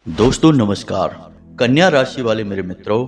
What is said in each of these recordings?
दोस्तों नमस्कार। कन्या राशि वाले मेरे मित्रों,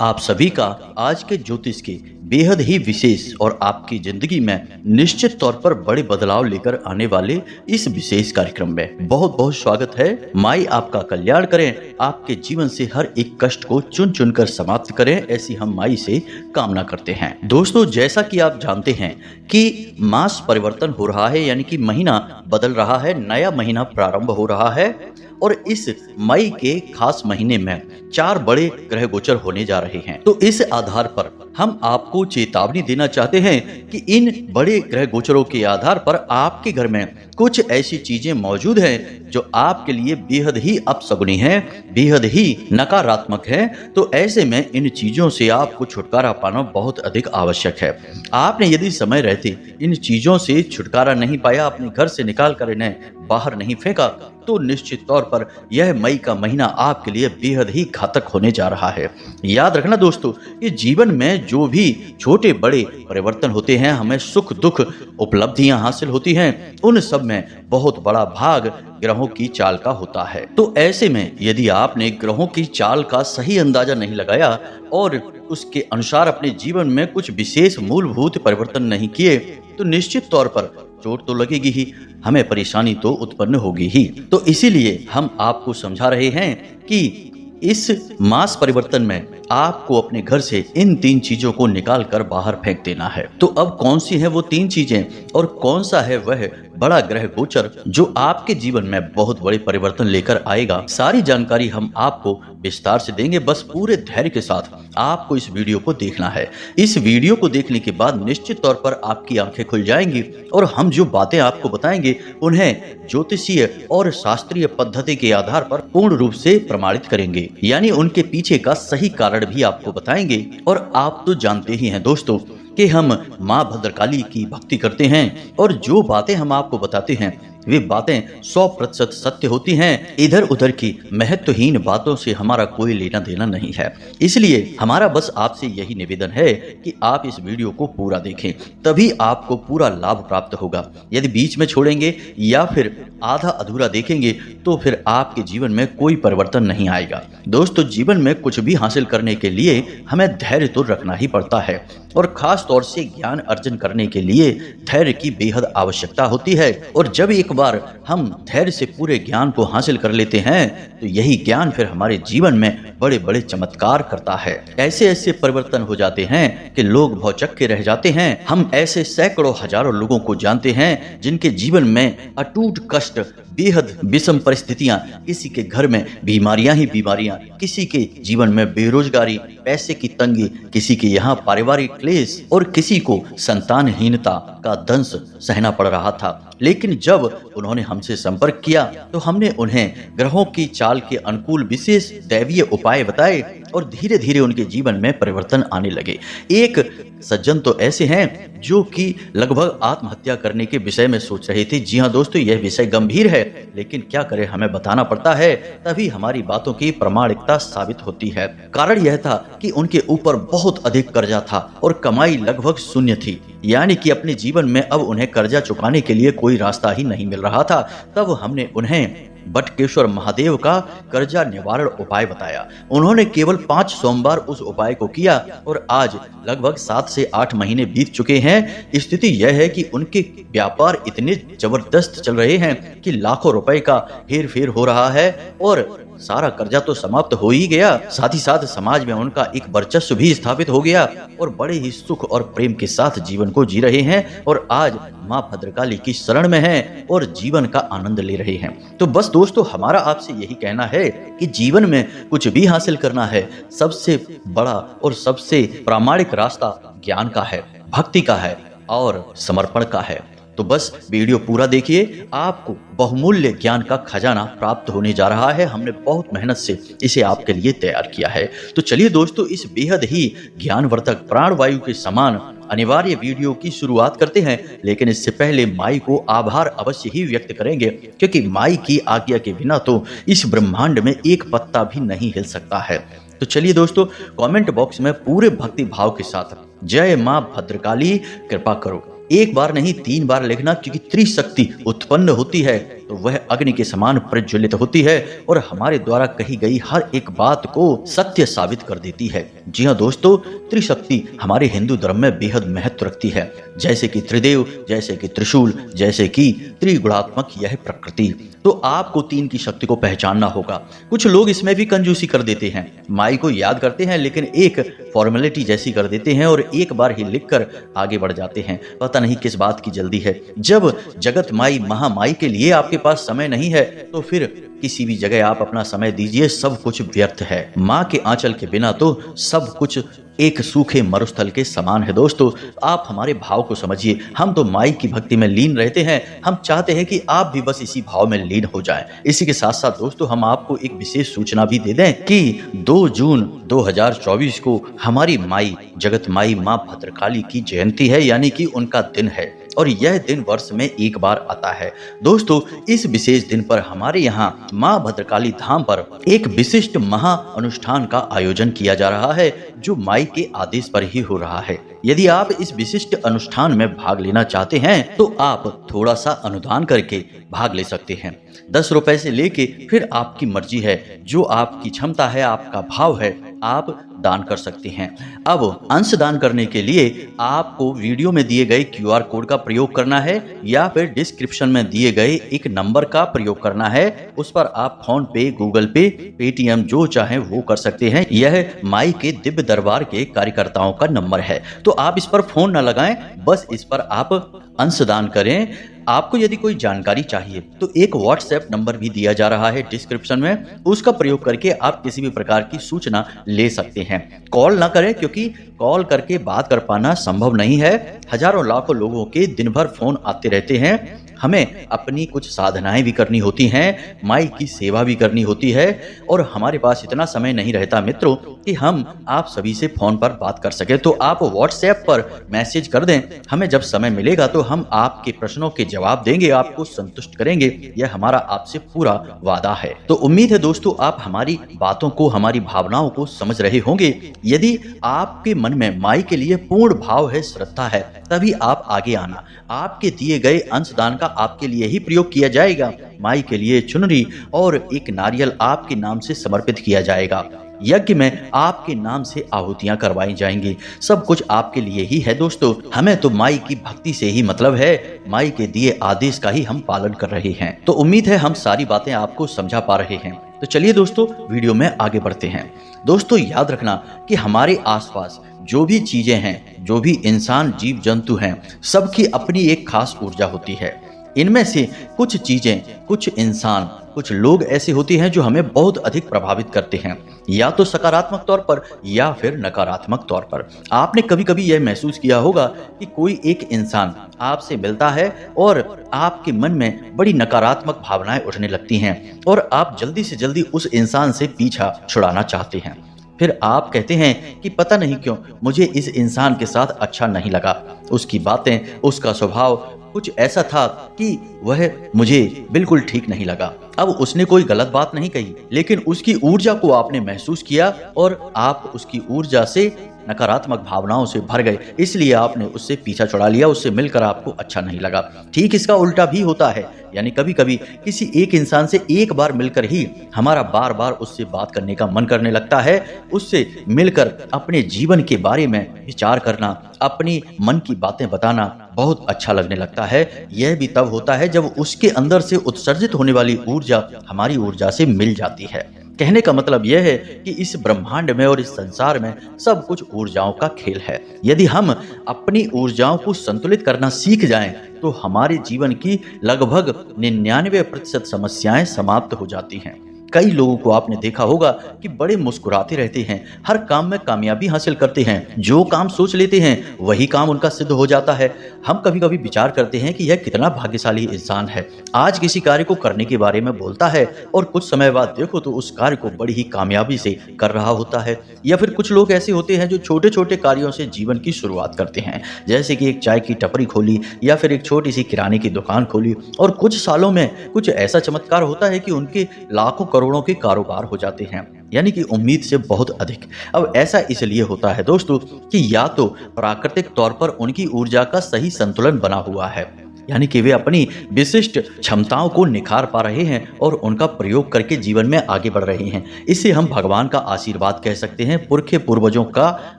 आप सभी का आज के ज्योतिष के बेहद ही विशेष और आपकी जिंदगी में निश्चित तौर पर बड़े बदलाव लेकर आने वाले इस विशेष कार्यक्रम में बहुत बहुत स्वागत है। माई आपका कल्याण करें, आपके जीवन से हर एक कष्ट को चुन चुन कर समाप्त करें, ऐसी हम माई से कामना करते हैं। दोस्तों, जैसा कि आप जानते हैं कि मास परिवर्तन हो रहा है, यानी कि महीना बदल रहा है, नया महीना प्रारंभ हो रहा है और इस मई के खास महीने में 4 बड़े ग्रह गोचर होने जा रहे हैं। तो इस आधार पर हम आपको चेतावनी देना चाहते हैं कि इन बड़े ग्रह गोचरों के आधार पर आपके घर में कुछ ऐसी चीजें मौजूद हैं जो आपके लिए बेहद ही अपशगुनी है, बेहद ही नकारात्मक है। तो ऐसे में इन चीजों से आपको छुटकारा पाना बहुत अधिक आवश्यक है। आपने यदि समय रहते इन चीजों से छुटकारा नहीं पाया, अपने घर से निकाल कर इन्हें बाहर नहीं फेंका, तो निश्चित तौर पर यह मई का महीना आपके लिए बेहद ही घातक होने जा रहा है। याद रखना दोस्तों, ये जीवन में जो भी छोटे बड़े परिवर्तन होते हैं, हमें सुख दुख उपलब्धियां हासिल होती हैं, उन सब में बहुत बड़ा भाग ग्रहों की चाल का होता है। तो ऐसे में यदि आपने ग्रहों की चाल का सही अंदाजा नहीं लगाया और उसके अनुसार अपने जीवन में कुछ विशेष मूलभूत परिवर्तन नहीं किए, तो निश्चित तौर पर चोट तो लगेगी ही, हमें परेशानी तो उत्पन्न होगी ही। तो इसीलिए हम आपको समझा रहे हैं कि इस मास परिवर्तन में आपको अपने घर से इन 3 चीजों को निकाल कर बाहर फेंक देना है। तो अब कौन सी है वो 3 चीजें और कौन सा है वह बड़ा ग्रह गोचर जो आपके जीवन में बहुत बड़े परिवर्तन लेकर आएगा, सारी जानकारी हम आपको विस्तार से देंगे। बस पूरे धैर्य के साथ आपको इस वीडियो को देखना है। इस वीडियो को देखने के बाद निश्चित तौर पर आपकी आंखें खुल जाएंगी और हम जो बातें आपको बताएंगे उन्हें ज्योतिषीय और शास्त्रीय पद्धति के आधार पर पूर्ण रूप से प्रमाणित करेंगे, यानी उनके पीछे का सही कारण भी आपको बताएंगे। और आप तो जानते ही हैं दोस्तों कि हम माँ भद्रकाली की भक्ति करते हैं और जो बातें हम आपको बताते हैं वे बातें 100% सत्य होती हैं। इधर उधर की महत्वहीन बातों से हमारा कोई लेना देना नहीं है। इसलिए हमारा बस आपसे यही निवेदन है कि आप इस वीडियो को पूरा देखें, तभी आपको पूरा लाभ प्राप्त होगा। यदि बीच में छोड़ेंगे या फिर आधा अधूरा देखेंगे तो फिर आपके जीवन में कोई परिवर्तन नहीं आएगा। दोस्तों, जीवन में कुछ भी हासिल करने के लिए हमें धैर्य तो रखना ही पड़ता है और खास तौर से ज्ञान अर्जन करने के लिए धैर्य की बेहद आवश्यकता होती है। और जब एक बार हम धैर्य से पूरे ज्ञान को हासिल कर लेते हैं तो यही ज्ञान फिर हमारे जीवन में बड़े बड़े चमत्कार करता है। ऐसे ऐसे परिवर्तन हो जाते हैं कि लोग भौचक्के रह जाते हैं। हम ऐसे सैकड़ों हजारों लोगों को जानते हैं जिनके जीवन में अटूट कष्ट, बेहद विषम परिस्थितियां, किसी के घर में बीमारियां ही बीमारियां, किसी के जीवन में बेरोजगारी, पैसे की तंगी, किसी के यहाँ पारिवारिक क्लेश और किसी को संतानहीनता का दंश सहना पड़ रहा था। लेकिन जब उन्होंने हमसे संपर्क किया तो हमने उन्हें ग्रहों की चाल के अनुकूल विशेष दैवीय उपाय बताए और धीरे धीरे उनके जीवन में परिवर्तन आने लगे। एक सज्जन तो ऐसे हैं जो कि लगभग आत्महत्या करने के विषय में सोच रहे थे। जी हाँ दोस्तों, यह विषय गंभीर है, लेकिन क्या करें, हमें बताना पड़ता है, तभी हमारी बातों की प्रामाणिकता साबित होती है। कारण यह था कि उनके ऊपर बहुत अधिक कर्जा था और कमाई लगभग शून्य थी, यानी कि अपने जीवन में अब उन्हें कर्जा चुकाने के लिए कोई रास्ता ही नहीं मिल रहा था। तब हमने उन्हें बटकेश्वर महादेव का कर्जा निवारण उपाय बताया। उन्होंने केवल 5 सोमवार उस उपाय को किया और आज लगभग 7 से 8 महीने बीत चुके हैं। स्थिति यह है कि उनके व्यापार इतने जबरदस्त चल रहे हैं कि लाखों रुपए का हेर फेर हो रहा है और सारा कर्जा तो समाप्त हो ही गया, साथ ही साथ समाज में उनका एक वर्चस्व भी स्थापित हो गया और बड़े ही सुख और प्रेम के साथ जीवन को जी रहे हैं और आज माँ भद्रकाली की शरण में हैं और जीवन का आनंद ले रहे हैं। तो बस दोस्तों, हमारा आपसे यही कहना है कि जीवन में कुछ भी हासिल करना है, सबसे बड़ा और सबसे प्रामाणिक रास्ता ज्ञान का है, भक्ति का है और समर्पण का है। तो बस वीडियो पूरा देखिए, आपको बहुमूल्य ज्ञान का खजाना प्राप्त होने जा रहा है। हमने बहुत मेहनत से इसे आपके लिए तैयार किया है। तो चलिए दोस्तों, इस बेहद ही ज्ञानवर्धक प्राणवायु के समान अनिवार्य वीडियो की शुरुआत करते हैं। लेकिन इससे पहले माई को आभार अवश्य ही व्यक्त करेंगे, क्योंकि माई की आज्ञा के बिना तो इस ब्रह्मांड में एक पत्ता भी नहीं हिल सकता है। तो चलिए दोस्तों, कमेंट बॉक्स में पूरे भक्ति भाव के साथ जय मां भद्रकाली कृपा करो एक बार नहीं 3 बार लिखना, क्योंकि त्रिशक्ति उत्पन्न होती है तो वह अग्नि के समान प्रज्वलित होती है और हमारे द्वारा कही गई हर एक बात को सत्य साबित कर देती है। जी हाँ दोस्तों, त्रिशक्ति हमारे हिंदू धर्म में बेहद महत्व रखती है, जैसे कि त्रिदेव, जैसे कि त्रिशूल, जैसे कि त्रिगुणात्मक यह प्रकृति। तो आपको तीन की शक्ति को पहचानना होगा। कुछ लोग इसमें भी कंजूसी कर देते हैं, माई को याद करते हैं लेकिन एक फॉर्मेलिटी जैसी कर देते हैं और एक बार ही लिखकर आगे बढ़ जाते हैं। पता नहीं किस बात की जल्दी है। जब जगत माई महामाई के लिए आपके पास समय नहीं है तो फिर किसी भी जगह आप अपना समय दीजिए, सब कुछ व्यर्थ है। माँ के आंचल के बिना तो सब कुछ एक सूखे मरुस्थल के समान है। दोस्तों, आप हमारे भाव को समझिए। हम तो माई की भक्ति में लीन रहते हैं। हम चाहते हैं कि आप भी बस इसी भाव में लीन हो जाएं। इसी के साथ साथ दोस्तों, हम आपको एक विशेष सूचना भी दे दें कि 2 जून 2024 को हमारी माई जगत माई माँ भद्रकाली की जयंती है, यानी कि उनका दिन है और यह दिन वर्ष में एक बार आता है। दोस्तों, इस विशेष दिन पर हमारे यहाँ माँ भद्रकाली धाम पर एक विशिष्ट महा अनुष्ठान का आयोजन किया जा रहा है, जो माई के आदेश पर ही हो रहा है। यदि आप इस विशिष्ट अनुष्ठान में भाग लेना चाहते हैं तो आप थोड़ा सा अनुदान करके भाग ले सकते हैं। 10 रुपए से लेके फिर आपकी मर्जी है, जो आपकी क्षमता है, आपका भाव है, आप दान कर सकते हैं। अब अंश दान करने के लिए आपको वीडियो में दिए गए QR कोड का प्रयोग करना है या फिर डिस्क्रिप्शन में दिए गए एक नंबर का प्रयोग करना है। उस पर आप फोन पे, गूगल पे, पेटीएम जो चाहे वो कर सकते हैं। यह माई के दिव्य दरबार के कार्यकर्ताओं का नंबर है, तो आप इस पर फोन न लगाएं, बस इस पर आप अंशदान करें। आपको यदि कोई जानकारी चाहिए तो एक व्हाट्सएप नंबर भी दिया जा रहा है डिस्क्रिप्शन में, उसका प्रयोग करके आप किसी भी प्रकार की सूचना ले सकते हैं। कॉल ना करें, क्योंकि कॉल करके बात कर पाना संभव नहीं है। हजारों लाखों लोगों के दिन भर फोन आते रहते हैं। हमें अपनी कुछ साधनाएं भी करनी होती हैं, माई की सेवा भी करनी होती है और हमारे पास इतना समय नहीं रहता मित्रों कि हम आप सभी से फोन पर बात कर सके। तो आप व्हाट्सएप पर मैसेज कर दें, हमें जब समय मिलेगा तो हम आपके प्रश्नों के जवाब देंगे, आपको संतुष्ट करेंगे। यह हमारा आपसे पूरा वादा है। तो उम्मीद है दोस्तों, आप हमारी बातों को, हमारी भावनाओं को समझ रहे होंगे। यदि आपके मन में माई के लिए पूर्ण भाव है, श्रद्धा है, तभी आप आगे आना। आपके दिए गए अंशदान का आपके लिए ही प्रयोग किया जाएगा। माई के लिए चुनरी और एक नारियल आपके नाम से समर्पित किया जाएगा। यज्ञ में आपके नाम से आहुतियां करवाई जाएंगी। सब कुछ आपके लिए ही है दोस्तों। हमें तो माई की भक्ति से ही मतलब है, माई के दिए आदेश का ही हम पालन कर रहे हैं। तो उम्मीद है हम सारी बातें आपको समझा पा रहे हैं। तो चलिए दोस्तों, वीडियो में आगे बढ़ते हैं। दोस्तों, याद रखना कि हमारे आसपास जो भी चीजें हैं, जो भी इंसान, जीव जंतु हैं, सबकी अपनी एक खास ऊर्जा होती है। इनमें से कुछ चीजें, कुछ इंसान, कुछ लोग ऐसे होते हैं जो हमें बहुत अधिक प्रभावित करते हैं, या तो सकारात्मक तौर पर या फिर नकारात्मक तौर पर। आपने कभी कभी यह महसूस किया होगा कि कोई एक इंसान आपसे मिलता है और आपके मन में बड़ी नकारात्मक भावनाएं उठने लगती हैं और आप जल्दी से जल्दी उस इंसान से पीछा छुड़ाना चाहते हैं। फिर आप कहते हैं कि पता नहीं क्यों मुझे इस इंसान के साथ अच्छा नहीं लगा, उसकी बातें, उसका स्वभाव कुछ ऐसा था कि वह मुझे बिल्कुल ठीक नहीं लगा। अब उसने कोई गलत बात नहीं कही, लेकिन उसकी ऊर्जा को आपने महसूस किया और आप उसकी ऊर्जा से नकारात्मक भावनाओं से भर गए, इसलिए आपने उससे पीछा छुड़ा लिया, उससे मिलकर आपको अच्छा नहीं लगा। ठीक इसका उल्टा भी होता है, यानी कभी कभी किसी एक इंसान से एक बार मिलकर ही हमारा बार बार उससे बात करने का मन करने लगता है। उससे मिलकर अपने जीवन के बारे में विचार करना, अपनी मन की बातें बताना बहुत अच्छा लगने लगता है। यह भी तब होता है जब उसके अंदर से उत्सर्जित होने वाली ऊर्जा हमारी ऊर्जा से मिल जाती है। कहने का मतलब यह है कि इस ब्रह्मांड में और इस संसार में सब कुछ ऊर्जाओं का खेल है। यदि हम अपनी ऊर्जाओं को संतुलित करना सीख जाएं, तो हमारे जीवन की लगभग 99% समस्याएं समाप्त हो जाती हैं। कई लोगों को आपने देखा होगा कि बड़े मुस्कुराते रहते हैं, हर काम में कामयाबी हासिल करते हैं, जो काम सोच लेते हैं वही काम उनका सिद्ध हो जाता है। हम कभी कभी विचार करते हैं कि यह कितना भाग्यशाली इंसान है, आज किसी कार्य को करने के बारे में बोलता है और कुछ समय बाद देखो तो उस कार्य को बड़ी ही कामयाबी से कर रहा होता है। या फिर कुछ लोग ऐसे होते हैं जो छोटे छोटे कार्यों से जीवन की शुरुआत करते हैं, जैसे कि एक चाय की टपरी खोली या फिर एक छोटी सी किराने की दुकान खोली, और कुछ सालों में कुछ ऐसा चमत्कार होता है कि उनके लाखों करोड़ों के कारोबार हो जाते हैं, यानी कि उम्मीद से बहुत अधिक। अब ऐसा इसलिए होता है दोस्तों कि या तो प्राकृतिक तौर पर उनकी ऊर्जा का सही संतुलन बना हुआ है, यानी कि वे अपनी विशिष्ट क्षमताओं को निखार पा रहे हैं और उनका प्रयोग करके जीवन में आगे बढ़ रहे हैं। इसे हम भगवान का आशीर्वाद कह सकते हैं, पुरखे पूर्वजों का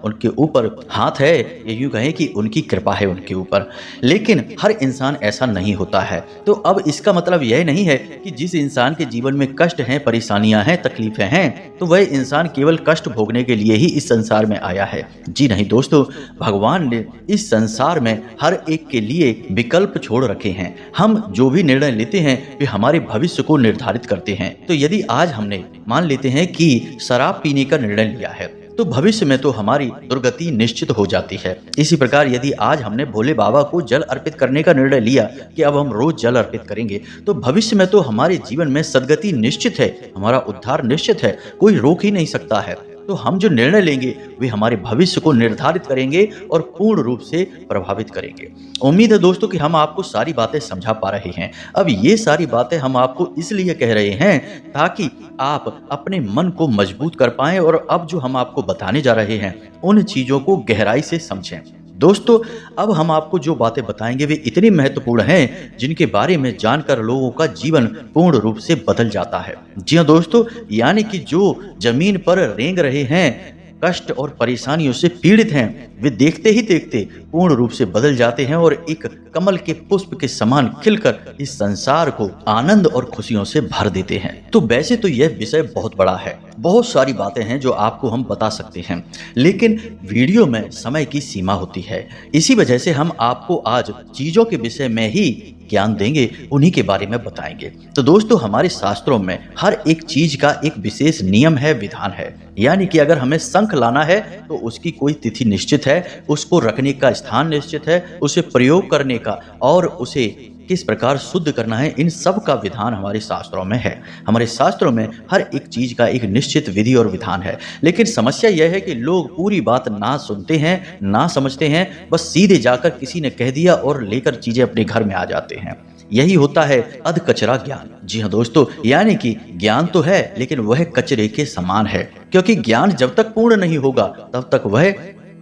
उनके ऊपर हाथ है, ये यूं कहें कि उनकी कृपा है उनके ऊपर। लेकिन हर इंसान ऐसा नहीं होता है। तो अब इसका मतलब यह नहीं है कि जिस इंसान के जीवन में कष्ट हैं, परेशानियां हैं, तकलीफें हैं, तो वह इंसान केवल कष्ट भोगने के लिए ही इस संसार में आया है। जी नहीं दोस्तों, भगवान ने इस संसार में हर एक के लिए विकल्प छोड़ रखे हैं। हम जो भी निर्णय लेते हैं वे हमारे भविष्य को निर्धारित करते हैं। तो यदि आज हमने मान लेते हैं कि शराब पीने का निर्णय लिया है, तो भविष्य में तो हमारी दुर्गति निश्चित हो जाती है। इसी प्रकार यदि आज हमने भोले बाबा को जल अर्पित करने का निर्णय लिया कि अब हम रोज जल अर्पित करेंगे, तो भविष्य में तो हमारे जीवन में सद्गति निश्चित है, हमारा उद्धार निश्चित है, कोई रोक ही नहीं सकता है। तो हम जो निर्णय लेंगे वे हमारे भविष्य को निर्धारित करेंगे और पूर्ण रूप से प्रभावित करेंगे। उम्मीद है दोस्तों कि हम आपको सारी बातें समझा पा रहे हैं। अब ये सारी बातें हम आपको इसलिए कह रहे हैं ताकि आप अपने मन को मजबूत कर पाएं और अब जो हम आपको बताने जा रहे हैं उन चीजों को गहराई से समझें। दोस्तों, अब हम आपको जो बातें बताएंगे वे इतनी महत्वपूर्ण हैं जिनके बारे में जानकर लोगों का जीवन पूर्ण रूप से बदल जाता है। जी हाँ दोस्तों, यानी कि जो जमीन पर रेंग रहे हैं, कष्ट और परेशानियों से पीड़ित हैं, वे देखते ही देखते पूर्ण रूप से बदल जाते हैं और एक कमल के पुष्प के समान खिलकर इस संसार को आनंद और खुशियों से भर देते हैं। तो वैसे तो यह विषय बहुत बड़ा है, बहुत सारी बातें हैं जो आपको हम बता सकते हैं, लेकिन वीडियो में समय की सीमा होती है। इसी वजह से हम आपको आज चीजों के विषय में ही ज्ञान देंगे, उन्हीं के बारे में बताएंगे। तो दोस्तों, हमारे शास्त्रों में हर एक चीज का एक विशेष नियम है, विधान है। यानी कि अगर हमें शंख लाना है तो उसकी कोई तिथि निश्चित है, उसको रखने का स्थान निश्चित है, उसे प्रयोग करने का और उसे किस प्रकार शुद्ध करना है, इन सब का विधान हमारे शास्त्रों में है। हमारे शास्त्रों में हर एक चीज का एक निश्चित विधि और विधान है। लेकिन समस्या यह है कि लोग पूरी बात ना सुनते हैं, ना समझते हैं, बस सीधे जाकर किसी ने कह दिया और लेकर चीजें अपने घर में आ जाते हैं। यही होता है अध कचरा ज्ञान। जी हाँ दोस्तों, यानी कि ज्ञान तो है लेकिन वह कचरे के समान है, क्योंकि ज्ञान जब तक पूर्ण नहीं होगा तब तक वह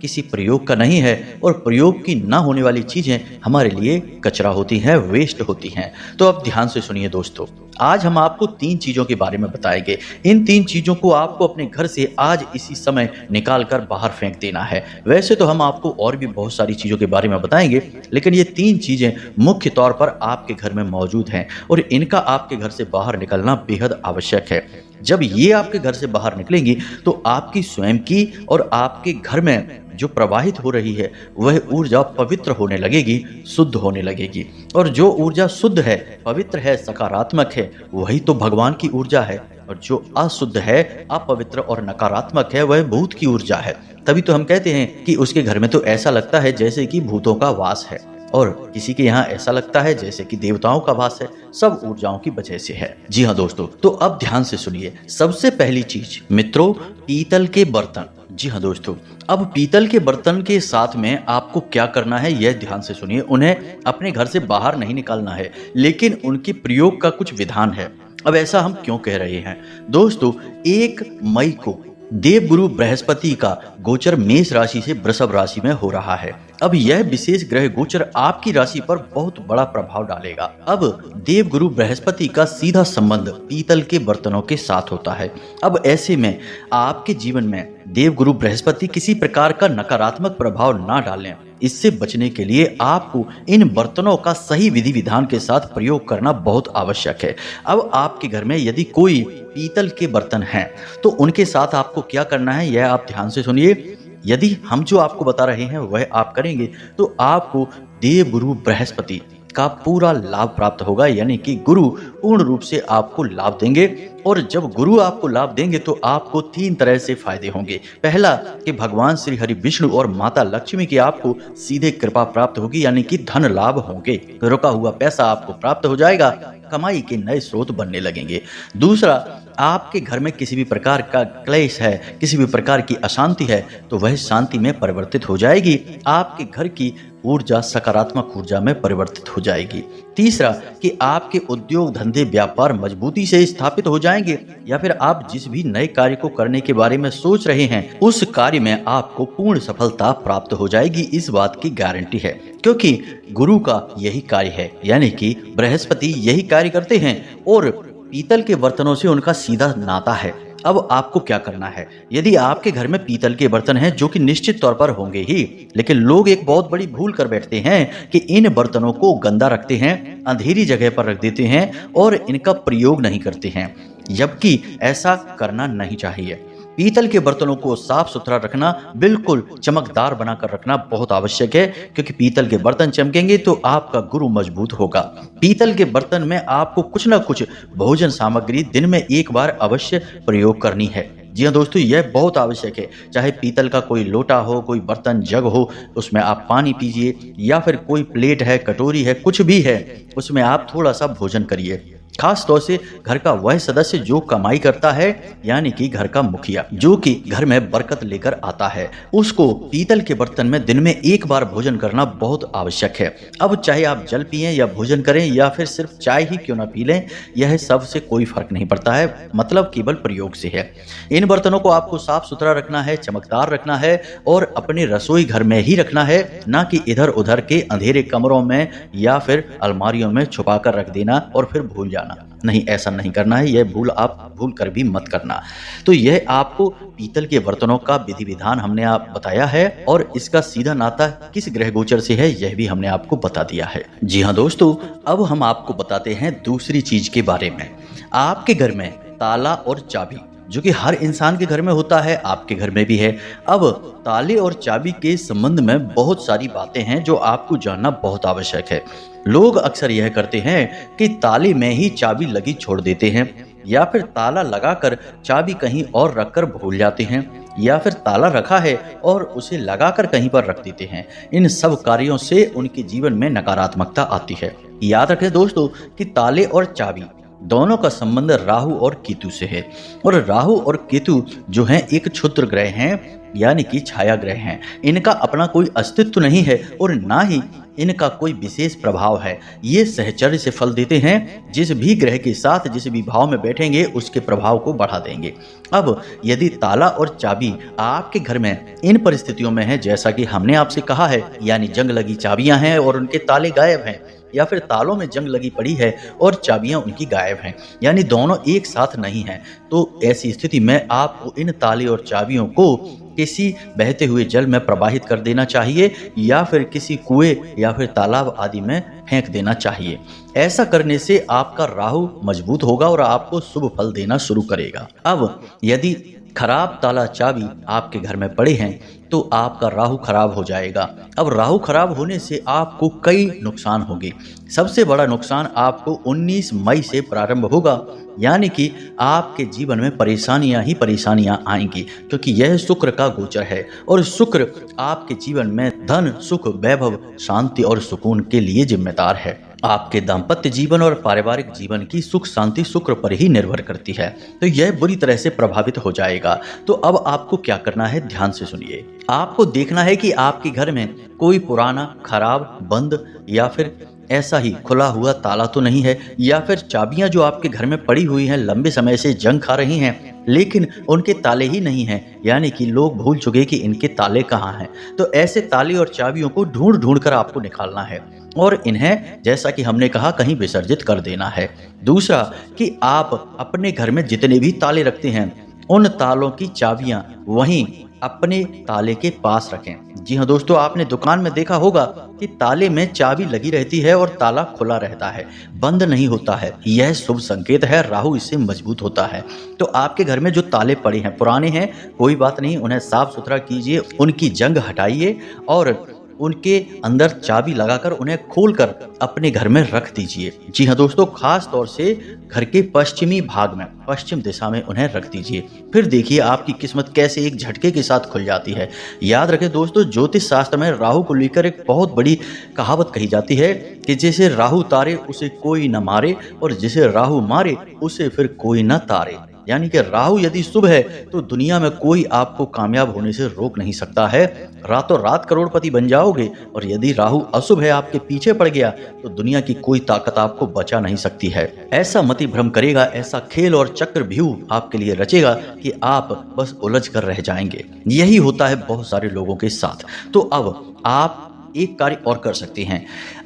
किसी प्रयोग का नहीं है और प्रयोग की ना होने वाली चीजें हमारे लिए कचरा होती हैं, वेस्ट होती हैं। तो अब ध्यान से सुनिए दोस्तों, आज हम आपको 3 चीजों के बारे में बताएंगे। इन 3 चीजों को आपको अपने घर से आज इसी समय निकाल कर बाहर फेंक देना है। वैसे तो हम आपको और भी बहुत सारी चीजों के बारे में बताएंगे, लेकिन ये 3 चीजें मुख्य तौर पर आपके घर में मौजूद हैं और इनका आपके घर से बाहर निकलना बेहद आवश्यक है। जब ये आपके घर से बाहर निकलेंगी तो आपकी स्वयं की और आपके घर में जो प्रवाहित हो रही है वह ऊर्जा पवित्र होने लगेगी, शुद्ध होने लगेगी। और जो ऊर्जा शुद्ध है, पवित्र है, सकारात्मक है, वही तो भगवान की ऊर्जा है। और जो अशुद्ध है, अपवित्र और नकारात्मक है, वह भूत की ऊर्जा है। तभी तो हम कहते हैं कि उसके घर में तो ऐसा लगता है जैसे कि भूतों का वास है, और किसी के यहाँ ऐसा लगता है जैसे कि देवताओं का वास है। सब ऊर्जाओं की वजह से है। जी हाँ दोस्तों, तो अब ध्यान से सुनिए। सबसे पहली चीज मित्रों, पीतल के बर्तन। जी हाँ दोस्तों, अब पीतल के बर्तन के साथ में आपको क्या करना है यह ध्यान से सुनिए। उन्हें अपने घर से बाहर नहीं निकालना है, लेकिन उनके प्रयोग का कुछ विधान है। अब ऐसा हम क्यों कह रहे हैं दोस्तों? 1 मई को देवगुरु बृहस्पति का गोचर मेष राशि से वृषभ राशि में हो रहा है। अब यह विशेष ग्रह गोचर आपकी राशि पर बहुत बड़ा प्रभाव डालेगा। अब देवगुरु बृहस्पति का सीधा संबंध पीतल के बर्तनों के साथ होता है। अब ऐसे में आपके जीवन में देवगुरु बृहस्पति किसी प्रकार का नकारात्मक प्रभाव ना डालें। इससे बचने के लिए आपको इन बर्तनों का सही विधि विधान के साथ प्रयोग करना बहुत आवश्यक है। अब आपके घर में यदि कोई पीतल के बर्तन हैं तो उनके साथ आपको क्या करना है यह आप ध्यान से सुनिए। यदि हम जो आपको बता रहे हैं वह आप करेंगे तो आपको देवगुरु बृहस्पति का पूरा लाभ प्राप्त होगा। यानी कि गुरु पूर्ण रूप से आपको लाभ देंगे, और जब गुरु आपको लाभ देंगे तो आपको 3 तरह से फायदे होंगे। पहला कि भगवान श्री हरि विष्णु और माता लक्ष्मी की आपको सीधे कृपा प्राप्त होगी, यानी कि धन लाभ होंगे। रुका हुआ पैसा आपको प्राप्त हो जाएगा, कमाई के नए स्रोत बनने लगेंगे। दूसरा, आपके घर में किसी भी प्रकार का क्लेश है, किसी भी प्रकार की अशांति है, तो वह शांति में परिवर्तित हो जाएगी। आपके घर की ऊर्जा सकारात्मक ऊर्जा में परिवर्तित हो जाएगी। तीसरा कि आपके उद्योग धंधे व्यापार मजबूती से स्थापित हो जाएंगे, या फिर आप जिस भी नए कार्य को करने के बारे में सोच रहे हैं उस कार्य में आपको पूर्ण सफलता प्राप्त हो जाएगी, इस बात की गारंटी है। क्योंकि गुरु का यही कार्य है, यानी कि बृहस्पति यही कार्य करते हैं और पीतल के बर्तनों से उनका सीधा नाता है। अब आपको क्या करना है, यदि आपके घर में पीतल के बर्तन हैं, जो कि निश्चित तौर पर होंगे ही, लेकिन लोग एक बहुत बड़ी भूल कर बैठते हैं कि इन बर्तनों को गंदा रखते हैं, अंधेरी जगह पर रख देते हैं और इनका प्रयोग नहीं करते हैं, जबकि ऐसा करना नहीं चाहिए। पीतल के बर्तनों को साफ सुथरा रखना, बिल्कुल चमकदार बनाकर रखना बहुत आवश्यक है, क्योंकि पीतल के बर्तन चमकेंगे तो आपका गुरु मजबूत होगा। पीतल के बर्तन में आपको कुछ ना कुछ भोजन सामग्री दिन में एक बार अवश्य प्रयोग करनी है। जी हाँ दोस्तों, यह बहुत आवश्यक है। चाहे पीतल का कोई लोटा हो, कोई बर्तन जग हो, उसमें आप पानी पीजिए, या फिर कोई प्लेट है, कटोरी है, कुछ भी है, उसमें आप थोड़ा सा भोजन करिए। खास तौर से घर का वह सदस्य जो कमाई करता है, यानी कि घर का मुखिया, जो कि घर में बरकत लेकर आता है, उसको पीतल के बर्तन में दिन में एक बार भोजन करना बहुत आवश्यक है। अब चाहे आप जल पिएं या भोजन करें या फिर सिर्फ चाय ही क्यों ना पी लें, यह सबसे कोई फर्क नहीं पड़ता है, मतलब केवल प्रयोग से है। इन बर्तनों को आपको साफ सुथरा रखना है, चमकदार रखना है और अपने रसोई घर में ही रखना है, ना कि इधर उधर के अंधेरे कमरों में या फिर अलमारियों में छुपा कर रख देना और फिर भूल जाना। नहीं, ऐसा नहीं करना है, यह भूल आप भूल कर भी मत करना। तो यह आपको पीतल के बर्तनों का विधि विधान हमने आप बताया है, और इसका सीधा नाता किस ग्रह गोचर से है यह भी हमने आपको बता दिया है। जी हाँ दोस्तों, अब हम आपको बताते हैं दूसरी चीज के बारे में। आपके घर में ताला और चाबी, जो कि हर इंसान के घर में होता है, आपके घर में भी है। अब ताले और चाबी के संबंध में बहुत सारी बातें हैं जो आपको जानना बहुत आवश्यक है। लोग अक्सर यह करते हैं कि ताले में ही चाबी लगी छोड़ देते हैं, या फिर ताला लगाकर चाबी कहीं और रखकर भूल जाते हैं, या फिर ताला रखा है और उसे लगाकर कहीं पर रख देते हैं। इन सब कार्यों से उनके जीवन में नकारात्मकता आती है। याद रखें दोस्तों कि ताले और चाबी दोनों का संबंध राहु और केतु से है, और राहु और केतु जो हैं एक क्षुद्र ग्रह हैं, यानी कि छाया ग्रह हैं। इनका अपना कोई अस्तित्व नहीं है और ना ही इनका कोई विशेष प्रभाव है। ये सहचर्य से फल देते हैं, जिस भी ग्रह के साथ जिस भी भाव में बैठेंगे उसके प्रभाव को बढ़ा देंगे। अब यदि ताला और चाबी आपके घर में इन परिस्थितियों में है, जैसा कि हमने आपसे कहा है, यानी जंग लगी चाबियां हैं और उनके ताले गायब हैं, या फिर तालों में जंग लगी पड़ी है और चाबियां उनकी गायब हैं, यानी दोनों एक साथ नहीं हैं, तो ऐसी स्थिति में आपको इन ताले और चाबियों को किसी बहते हुए जल में प्रवाहित कर देना चाहिए, या फिर किसी कुएं या फिर तालाब आदि में फेंक देना चाहिए। ऐसा करने से आपका राहु मजबूत होगा और आपको शुभ फल देना शुरू करेगा। अब यदि खराब ताला चाबी आपके घर में पड़े हैं तो आपका राहु खराब हो जाएगा। अब राहु खराब होने से आपको कई नुकसान होंगे। सबसे बड़ा नुकसान आपको 19 मई से प्रारंभ होगा, यानी कि आपके जीवन में परेशानियां ही परेशानियां आएंगी, क्योंकि यह शुक्र का गोचर है और शुक्र आपके जीवन में धन, सुख, वैभव, शांति और सुकून के लिए जिम्मेदार है। आपके दाम्पत्य जीवन और पारिवारिक जीवन की सुख शांति शुक्र पर ही निर्भर करती है, तो यह बुरी तरह से प्रभावित हो जाएगा। तो अब आपको क्या करना है, ध्यान से सुनिए। आपको देखना है कि आपके घर में कोई पुराना, खराब, बंद या फिर ऐसा ही खुला हुआ ताला तो नहीं है, या फिर चाबियां जो आपके घर में पड़ी हुई हैं लंबे समय से जंग खा रही हैं लेकिन उनके ताले ही नहीं हैं, यानी कि लोग भूल चुके कि इनके ताले कहाँ हैं। तो ऐसे ताले और चाबियों को ढूंढ ढूंढ कर आपको निकालना है और इन्हें, जैसा कि हमने कहा, कहीं विसर्जित कर देना है। दूसरा कि आप अपने घर में जितने भी ताले रखते हैं उन तालों की चाबियां वहीं अपने ताले के पास रखें। जी हाँ दोस्तों, आपने दुकान में देखा होगा कि ताले में चाबी लगी रहती है और ताला खुला रहता है, बंद नहीं होता है। यह शुभ संकेत है, राहु इससे मजबूत होता है। तो आपके घर में जो ताले पड़े हैं, पुराने हैं, कोई बात नहीं, उन्हें साफ सुथरा कीजिए, उनकी जंग हटाइए और उनके अंदर चाबी लगाकर उन्हें खोलकर अपने घर में रख दीजिए। जी हाँ दोस्तों, खास तौर से घर के पश्चिमी भाग में, पश्चिम दिशा में उन्हें रख दीजिए। फिर देखिए आपकी किस्मत कैसे एक झटके के साथ खुल जाती है। याद रखें दोस्तों, ज्योतिष शास्त्र में राहु को लेकर एक बहुत बड़ी कहावत कही जाती है कि जिसे राहु तारे उसे कोई न मारे और जिसे राहु मारे उसे फिर कोई न तारे। यानी कि राहु यदि शुभ है तो दुनिया में कोई आपको कामयाब होने से रोक नहीं सकता है, रातों रात करोड़पति बन जाओगे। और यदि राहु अशुभ है, आपके पीछे पड़ गया, तो दुनिया की कोई ताकत आपको बचा नहीं सकती है। ऐसा मति भ्रम करेगा, ऐसा खेल और चक्रव्यूह आपके लिए रचेगा कि आप बस उलझ कर रह जाएंगे। यही होता है बहुत सारे लोगों के साथ। तो अब आप एक कार्य और कर सकते हैं।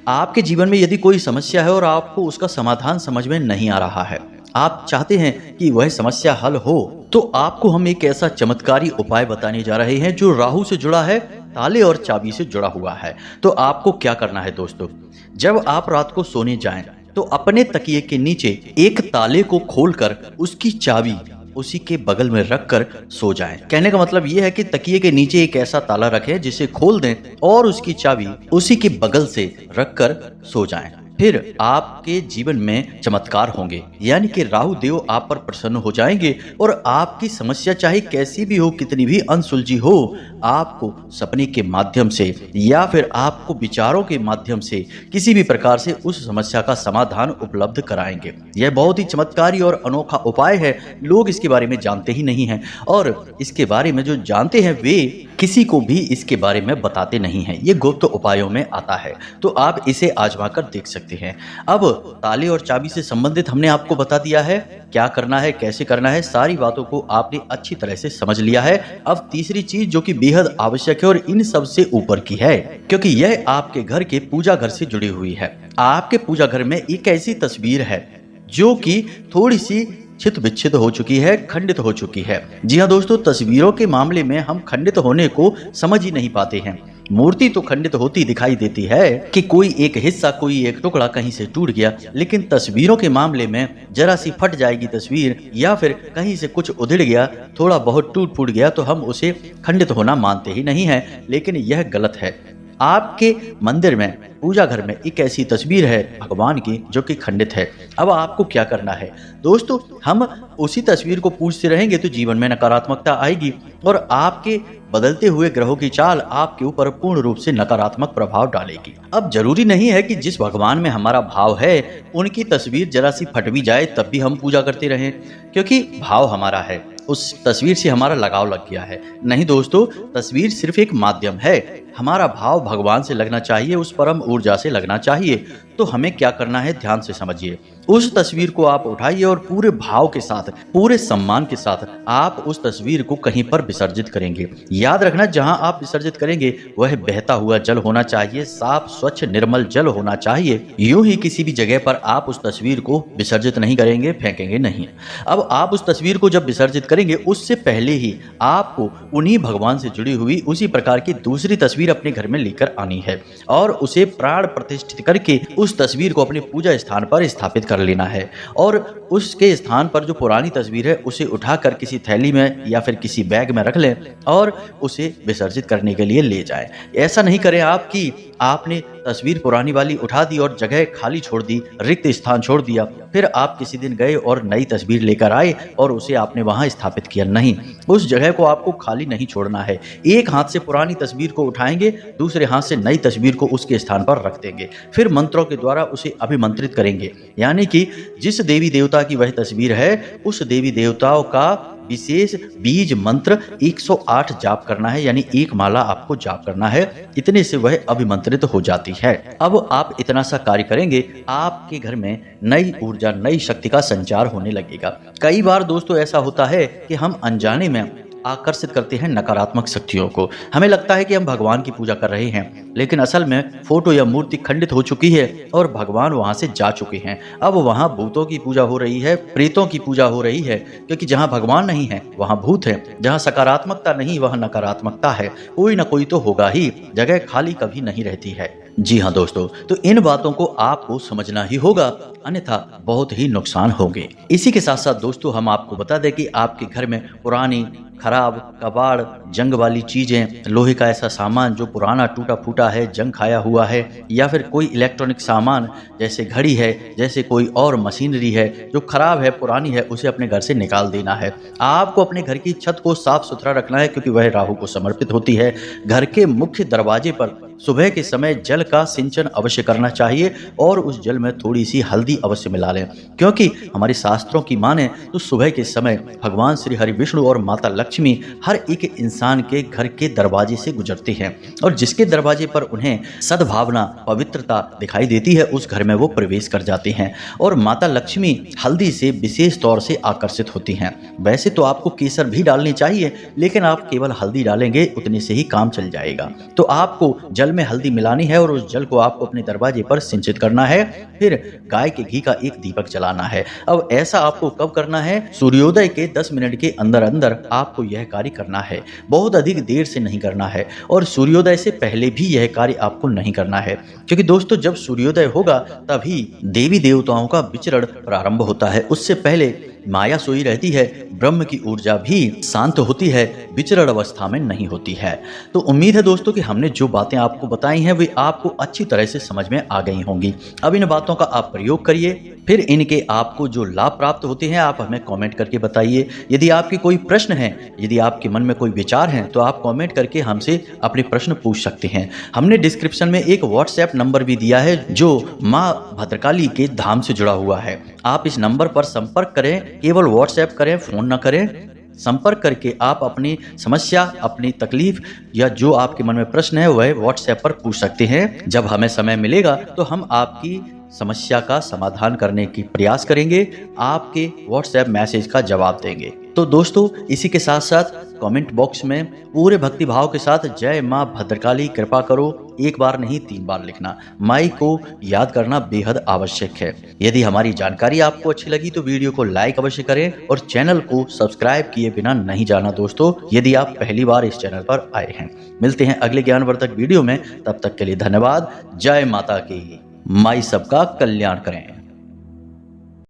आपके जीवन में यदि कोई समस्या है और आपको उसका समाधान समझ में नहीं आ रहा है, आप चाहते हैं कि वह समस्या हल हो, तो आपको हम एक ऐसा चमत्कारी उपाय बताने जा रहे हैं जो राहु से जुड़ा है, ताले और चाबी से जुड़ा हुआ है। तो आपको क्या करना है दोस्तों, जब आप रात को सोने जाएं तो अपने तकिए के नीचे एक ताले को खोलकर उसकी चाबी उसी के बगल में रखकर सो जाएं। कहने का मतलब यह है कि तकिए के नीचे एक ऐसा ताला रखें जिसे खोल दें और उसकी चाबी उसी के बगल से रखकर सो जाएं। फिर आपके जीवन में चमत्कार होंगे, यानी कि राहु देव आप पर प्रसन्न हो जाएंगे और आपकी समस्या चाहे कैसी भी हो, कितनी भी अनसुलझी हो, आपको सपने के माध्यम से या फिर आपको विचारों के माध्यम से किसी भी प्रकार से उस समस्या का समाधान उपलब्ध कराएंगे। यह बहुत ही चमत्कारी और अनोखा उपाय है। लोग इसके बारे में जानते ही नहीं हैं और इसके बारे में जो जानते हैं वे किसी को भी इसके बारे में बताते नहीं हैं। ये गुप्त उपायों में आता है, तो आप इसे आजमा कर देख सकते हैं। अब ताले और चाबी से संबंधित हमने आपको बता दिया है क्या करना है, कैसे करना है, सारी बातों को आपने अच्छी तरह से समझ लिया है। अब तीसरी चीज जो कि बेहद आवश्यक है और इन सब से ऊपर की है, क्योंकि यह आपके घर के पूजा घर से जुड़ी हुई है। आपके पूजा घर में एक ऐसी तस्वीर है जो कि थोड़ी सी छित विच्छित हो चुकी है, खंडित हो चुकी है। जी हाँ दोस्तों, तस्वीरों के मामले में हम खंडित होने को समझ ही नहीं पाते हैं। मूर्ति तो खंडित होती दिखाई देती है कि कोई एक हिस्सा, कोई एक टुकड़ा कहीं से टूट गया, लेकिन तस्वीरों के मामले में जरा सी फट जाएगी तस्वीर या फिर कहीं से कुछ उधड़ गया, थोड़ा बहुत टूट फूट गया, तो हम उसे खंडित होना मानते ही नहीं है। लेकिन यह गलत है। आपके मंदिर में, पूजा घर में एक ऐसी तस्वीर है भगवान की जो कि खंडित है। अब आपको क्या करना है दोस्तों, हम उसी तस्वीर को पूजते रहेंगे तो जीवन में नकारात्मकता आएगी और आपके बदलते हुए ग्रहों की चाल आपके ऊपर पूर्ण रूप से नकारात्मक प्रभाव डालेगी। अब जरूरी नहीं है कि जिस भगवान में हमारा भाव है उनकी तस्वीर जरा सी फट भी जाए तब भी हम पूजा करते रहें, क्योंकि भाव हमारा है, उस तस्वीर से हमारा लगाव लग गया है। नहीं दोस्तों, तस्वीर सिर्फ एक माध्यम है। हमारा भाव भगवान से लगना चाहिए, उस परम ऊर्जा से लगना चाहिए। तो हमें क्या करना है, ध्यान से समझिए। उस तस्वीर को आप उठाइए और पूरे भाव के साथ, पूरे सम्मान के साथ आप उस तस्वीर को कहीं पर विसर्जित करेंगे। याद रखना, जहां आप विसर्जित करेंगे वह बहता हुआ जल होना चाहिए, साफ स्वच्छ निर्मल जल होना चाहिए। यूं ही किसी भी जगह पर आप उस तस्वीर को विसर्जित नहीं करेंगे, फेंकेंगे नहीं। अब आप उस तस्वीर को जब विसर्जित करेंगे उससे पहले ही आपको उन्हीं भगवान से जुड़ी हुई उसी प्रकार की दूसरी तस्वीर अपने घर में लेकर आनी है और उसे प्राण प्रतिष्ठित करके उस तस्वीर को अपने पूजा स्थान पर स्थापित कर लेना है। और उसके स्थान पर जो पुरानी तस्वीर है उसे उठाकर किसी थैली में या फिर किसी बैग में रख लें और उसे विसर्जित करने के लिए ले जाएं। ऐसा नहीं करें आप कि आपने तस्वीर पुरानी वाली उठा दी और जगह खाली छोड़ दी, रिक्त स्थान छोड़ दिया, फिर आप किसी दिन गए और नई तस्वीर लेकर आए और उसे आपने वहां स्थापित किया। नहीं, उस जगह को आपको खाली नहीं छोड़ना है। एक हाथ से पुरानी तस्वीर को उठाएंगे, दूसरे हाथ से नई तस्वीर को उसके स्थान पर रख देंगे, फिर मंत्रों के द्वारा उसे अभिमंत्रित करेंगे। यानी कि जिस देवी देवता की वह तस्वीर है उस देवी देवताओं का विशेष बीज मंत्र 108 जाप करना है, यानी एक माला आपको जाप करना है। इतने से वह अभिमंत्रित हो जाती है। अब आप इतना सा कार्य करेंगे, आपके घर में नई ऊर्जा, नई शक्ति का संचार होने लगेगा। कई बार दोस्तों ऐसा होता है कि हम अनजाने में आकर्षित करते हैं नकारात्मक शक्तियों को। हमें लगता है कि हम भगवान की पूजा कर रहे हैं, लेकिन असल में फोटो या मूर्ति खंडित हो चुकी है और भगवान वहां से जा चुके हैं। अब वहां भूतों की पूजा हो रही है, प्रेतों की पूजा हो रही है, क्योंकि जहां भगवान नहीं है वहां भूत है, जहां सकारात्मकता नहीं वहां नकारात्मकता है। कोई ना कोई तो होगा ही, जगह खाली कभी नहीं रहती है। जी हाँ दोस्तों, तो इन बातों को आपको समझना ही होगा, अन्यथा बहुत ही नुकसान होंगे। इसी के साथ साथ दोस्तों हम आपको बता दें कि आपके घर में पुरानी, खराब, कबाड़, जंग वाली चीजें, लोहे का ऐसा सामान जो पुराना, टूटा फूटा है, जंग खाया हुआ है, या फिर कोई इलेक्ट्रॉनिक सामान जैसे घड़ी है, जैसे कोई और मशीनरी है जो खराब है, पुरानी है, उसे अपने घर से निकाल देना है। आपको अपने घर की छत को साफ सुथरा रखना है, क्योंकि वह राहु को समर्पित होती है। घर के मुख्य दरवाजे पर सुबह के समय जल का सिंचन अवश्य करना चाहिए और उस जल में थोड़ी सी हल्दी अवश्य मिला लें, क्योंकि हमारे शास्त्रों की माने तो सुबह के समय भगवान श्री हरि विष्णु और माता लक्ष्मी हर एक इंसान के घर के दरवाजे से गुजरते हैं और जिसके दरवाजे पर उन्हें सद्भावना, पवित्रता दिखाई देती है उस घर में वो प्रवेश कर जाते हैं और माता लक्ष्मी हल्दी से विशेष तौर से आकर्षित होती हैं। वैसे तो आपको केसर भी डालनी चाहिए, लेकिन आप केवल हल्दी डालेंगे उतने से ही काम चल जाएगा। तो आपको जल में हल्दी मिलानी है और उस जल को आपको अपने दरवाजे पर सिंचित करना है। फिर गाय के घी का एक दीपक जलाना है। अब ऐसा आपको कब करना है? सूर्योदय के 10 मिनट के अंदर अंदर आपको यह कार्य करना है। बहुत अधिक देर से नहीं करना है और सूर्योदय से पहले भी यह कार्य आपको नहीं करना है, क्योंकि दोस्तों जब सूर्योदय होगा तभी देवी देवताओं का विचरण प्रारंभ होता है। उससे पहले माया सोई रहती है, ब्रह्म की ऊर्जा भी शांत होती है, विचरण अवस्था में नहीं होती है। तो उम्मीद है दोस्तों कि हमने जो बातें आपको बताई हैं वे आपको अच्छी तरह से समझ में आ गई होंगी। अब इन बातों का आप प्रयोग करिए, फिर इनके आपको जो लाभ प्राप्त होते हैं आप हमें कमेंट करके बताइए। यदि आपके कोई प्रश्न है, यदि आपके मन में कोई विचार हैं, तो आप कमेंट करके हमसे अपने प्रश्न पूछ सकते हैं। हमने डिस्क्रिप्शन में एक व्हाट्सएप नंबर भी दिया है जो माँ भद्रकाली के धाम से जुड़ा हुआ है। आप इस नंबर पर संपर्क करें, केवल व्हाट्सएप करें, फोन न करें। संपर्क करके आप अपनी समस्या, अपनी तकलीफ या जो आपके मन में प्रश्न है वह व्हाट्सएप पर पूछ सकते हैं। जब हमें समय मिलेगा तो हम आपकी समस्या का समाधान करने की प्रयास करेंगे, आपके व्हाट्सएप मैसेज का जवाब देंगे। तो दोस्तों इसी के साथ साथ कमेंट बॉक्स में पूरे भक्ति भाव के साथ जय माँ भद्रकाली कृपा करो एक बार नहीं 3 बार लिखना। माई को याद करना बेहद आवश्यक है। यदि हमारी जानकारी आपको अच्छी लगी तो वीडियो को लाइक अवश्य करें और चैनल को सब्सक्राइब किए बिना नहीं जाना दोस्तों, यदि आप पहली बार इस चैनल पर आए हैं। मिलते हैं अगले ज्ञानवर्धक वीडियो में, तब तक के लिए धन्यवाद। जय माता की। माई सबका कल्याण करें।